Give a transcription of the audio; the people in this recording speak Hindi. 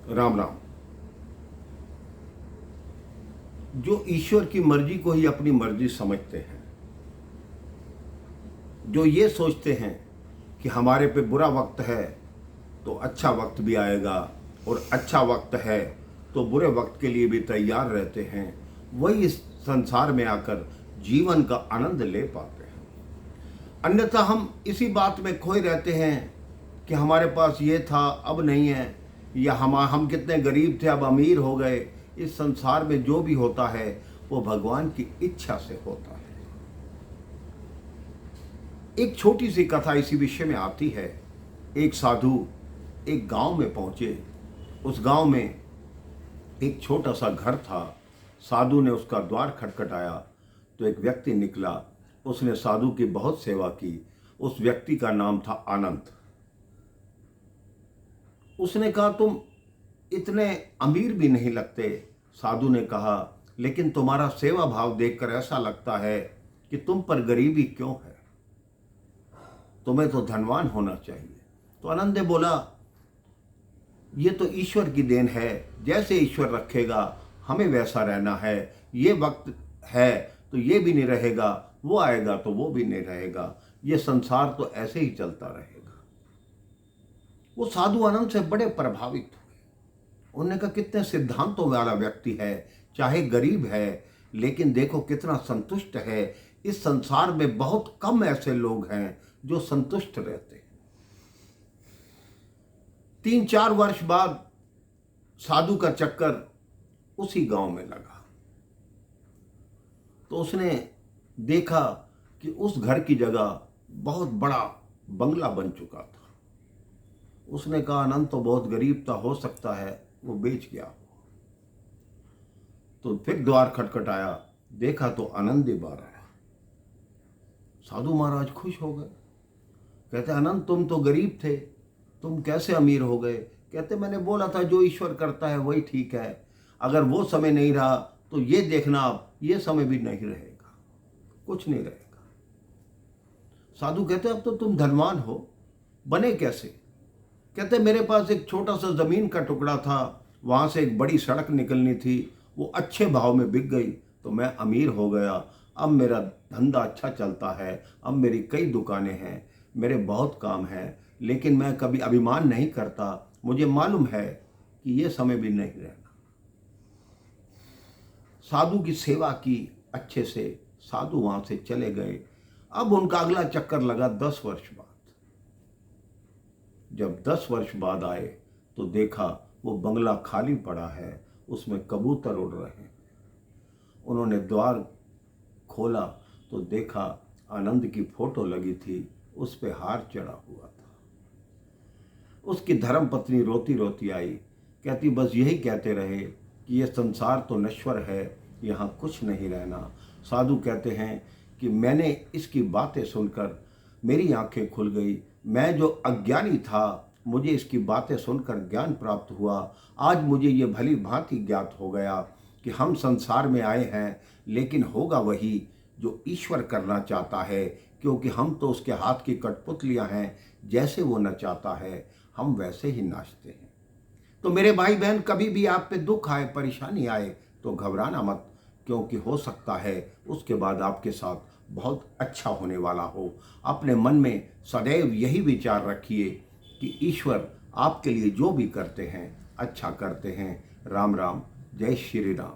राम राम। जो ईश्वर की मर्जी को ही अपनी मर्जी समझते हैं, जो ये सोचते हैं कि हमारे पे बुरा वक्त है तो अच्छा वक्त भी आएगा और अच्छा वक्त है तो बुरे वक्त के लिए भी तैयार रहते हैं, वही इस संसार में आकर जीवन का आनंद ले पाते हैं। अन्यथा हम इसी बात में खोए रहते हैं कि हमारे पास ये था अब नहीं है, या हम कितने गरीब थे अब अमीर हो गए। इस संसार में जो भी होता है वो भगवान की इच्छा से होता है। एक छोटी सी कथा इसी विषय में आती है। एक साधु एक गांव में पहुंचे। उस गांव में एक छोटा सा घर था। साधु ने उसका द्वार खटखटाया तो एक व्यक्ति निकला। उसने साधु की बहुत सेवा की। उस व्यक्ति का नाम था आनंद। उसने कहा, तुम इतने अमीर भी नहीं लगते। साधु ने कहा, लेकिन तुम्हारा सेवा भाव देखकर ऐसा लगता है कि तुम पर गरीबी क्यों है, तुम्हें तो धनवान होना चाहिए। तो आनंद ने बोला, ये तो ईश्वर की देन है, जैसे ईश्वर रखेगा हमें वैसा रहना है। ये वक्त है तो ये भी नहीं रहेगा, वो आएगा तो वो भी नहीं रहेगा। ये संसार तो ऐसे ही चलता रहेगा। वो साधु आनंद से बड़े प्रभावित हुए। उन्होंने कहा, कितने सिद्धांतों वाला व्यक्ति है, चाहे गरीब है लेकिन देखो कितना संतुष्ट है। इस संसार में बहुत कम ऐसे लोग हैं जो संतुष्ट रहते हैं। 3-4 वर्ष बाद साधु का चक्कर उसी गांव में लगा तो उसने देखा कि उस घर की जगह बहुत बड़ा बंगला बन चुका था। उसने कहा, आनंद तो बहुत गरीब था, हो सकता है वो बेच गया। तो फिर द्वार खटखटाया, देखा तो आनंद ही बाहर आया। साधु महाराज खुश हो गए। कहते, आनंद तुम तो गरीब थे, तुम कैसे अमीर हो गए? कहते, मैंने बोला था जो ईश्वर करता है वही ठीक है। अगर वो समय नहीं रहा तो ये देखना अब ये समय भी नहीं रहेगा, कुछ नहीं रहेगा। साधु कहते, अब तो तुम धनवान हो, बने कैसे? कहते, मेरे पास एक छोटा सा जमीन का टुकड़ा था, वहां से एक बड़ी सड़क निकलनी थी, वो अच्छे भाव में बिक गई तो मैं अमीर हो गया। अब मेरा धंधा अच्छा चलता है, अब मेरी कई दुकानें हैं, मेरे बहुत काम हैं, लेकिन मैं कभी अभिमान नहीं करता। मुझे मालूम है कि ये समय भी नहीं रहना। साधु की सेवा की अच्छे से, साधु वहां से चले गए। अब उनका अगला चक्कर लगा 10 वर्ष बाद। जब 10 वर्ष बाद आए तो देखा वो बंगला खाली पड़ा है, उसमें कबूतर उड़ रहे हैं। उन्होंने द्वार खोला तो देखा आनंद की फोटो लगी थी, उस पे हार चढ़ा हुआ था। उसकी धर्मपत्नी रोती रोती आई, कहती, बस यही कहते रहे कि ये संसार तो नश्वर है, यहाँ कुछ नहीं रहना। साधु कहते हैं कि मैंने इसकी बातें सुनकर मेरी आंखें खुल गई। मैं जो अज्ञानी था, मुझे इसकी बातें सुनकर ज्ञान प्राप्त हुआ। आज मुझे ये भली भांति ज्ञात हो गया कि हम संसार में आए हैं, लेकिन होगा वही जो ईश्वर करना चाहता है, क्योंकि हम तो उसके हाथ की कठपुतलियां हैं। जैसे वो नचाता है हम वैसे ही नाचते हैं। तो मेरे भाई बहन, कभी भी आप पे दुख आए, परेशानी आए तो घबराना मत, क्योंकि हो सकता है उसके बाद आपके साथ बहुत अच्छा होने वाला हो। अपने मन में सदैव यही विचार रखिए कि ईश्वर आपके लिए जो भी करते हैं अच्छा करते हैं। राम राम, जय श्री राम।